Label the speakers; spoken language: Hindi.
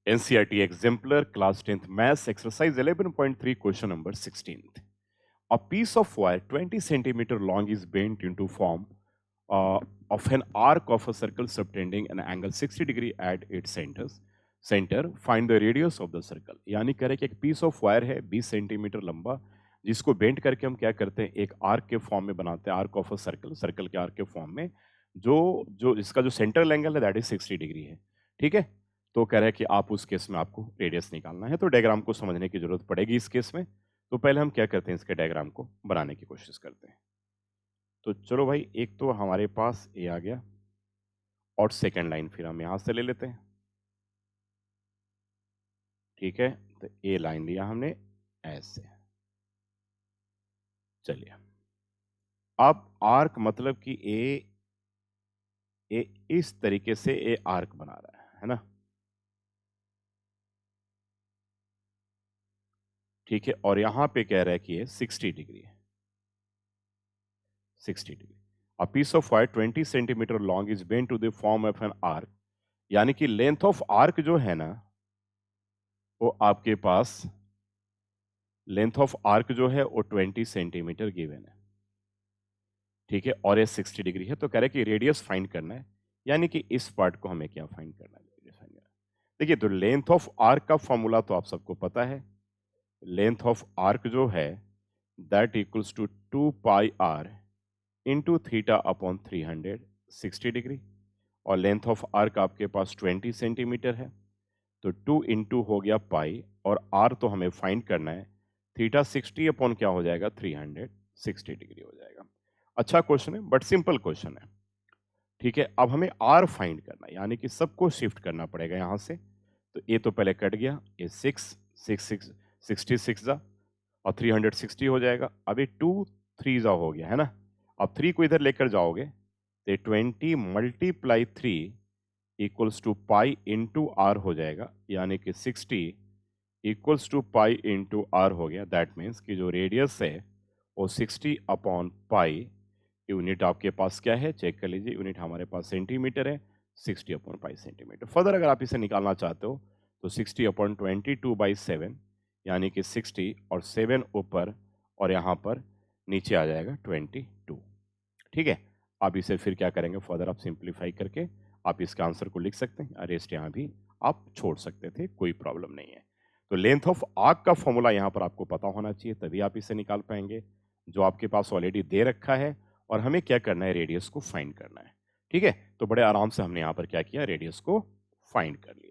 Speaker 1: NCERT Exemplar, Class 10th Maths, Exercise 11.3, question number 16th. A piece of wire 20 centimeter long is bent into form of an arc of a circle subtending an angle 60 degree at its center. Find the radius of the circle. यानी कह रहे कि एक piece of wire है 20 सेंटीमीटर लंबा, जिसको बेंट करके हम क्या करते हैं, एक आर्क के फॉर्म में बनाते हैं, आर्क ऑफ अ सर्कल के आर्क के फॉर्म में, जो जो इसका जो सेंट्रल एंगल है दैट इज 60 डिग्री है. ठीक है, तो कह रहे हैं कि आप उस केस में आपको रेडियस निकालना है, तो डायग्राम को समझने की जरूरत पड़ेगी इस केस में. तो पहले हम क्या करते हैं, इसके डायग्राम को बनाने की कोशिश करते हैं. तो चलो भाई, एक तो हमारे पास ए आ गया और सेकेंड लाइन फिर हम यहां से ले लेते हैं. ठीक है, तो ए लाइन लिया हमने ऐसे. चलिए, अब आर्क मतलब कि ए इस तरीके से ए आर्क बना रहा है ना. ठीक है, और यहां पे कह रहा है कि ये 60 डिग्री है. 60 degree. A piece of wire 20 centimetre long is bent to the form of an arc. यानी कि लेंथ ऑफ आर्क जो है ना, वो आपके पास लेंथ ऑफ आर्क जो है वो 20 सेंटीमीटर गिवन है. ठीक है, और ये 60 डिग्री है, तो कह रहे हैं कि रेडियस फाइंड करना है. यानी कि इस पार्ट को हमें क्या फाइंड करना है, रेडियस फाइंड करना है. देखिए, तो लेंथ ऑफ आर्क का फॉर्मूला तो आप सबको पता है. लेंथ ऑफ आर्क जो है that equals to 2 pi r into theta upon 360 degree. और लेंथ ऑफ आर्क आपके पास 20 सेंटीमीटर है, तो 2 इंटू हो गया पाई, और आर तो हमें फाइंड करना है. थीटा 60 अपॉन क्या हो जाएगा, 360 डिग्री हो जाएगा. अच्छा क्वेश्चन है, बट सिंपल क्वेश्चन है. ठीक है, अब हमें आर फाइंड करना है, यानी कि सबको शिफ्ट करना पड़ेगा यहां से. तो ए तो पहले कट गया, ये 66 जा और 360 हो जाएगा. अब ये 2 3 जा हो गया है ना. अब 3 को इधर लेकर जाओगे तो 20 multiply 3 equals to pi into r हो जाएगा. यानी कि 60 equals to pi into r हो गया. दैट मीन्स कि जो रेडियस है वो 60 अपॉन पाई. यूनिट आपके पास क्या है, चेक कर लीजिए. यूनिट हमारे पास सेंटीमीटर है, 60 अपॉन पाई सेंटीमीटर. फर्दर अगर आप इसे निकालना चाहते हो तो 60 अपॉन 22/7, यानी कि 60 और 7 ऊपर और यहाँ पर नीचे आ जाएगा 22. ठीक है, आप इसे फिर क्या करेंगे, फर्दर आप सिंप्लीफाई करके आप इसका आंसर को लिख सकते हैं. रेस्ट यहाँ भी आप छोड़ सकते थे, कोई प्रॉब्लम नहीं है. तो लेंथ ऑफ आर्क का फॉर्मूला यहाँ पर आपको पता होना चाहिए, तभी आप इसे निकाल पाएंगे, जो आपके पास ऑलरेडी दे रखा है. और हमें क्या करना है, रेडियस को फाइंड करना है. ठीक है, तो बड़े आराम से हमने यहाँ पर क्या किया, रेडियस को फाइंड कर लिया.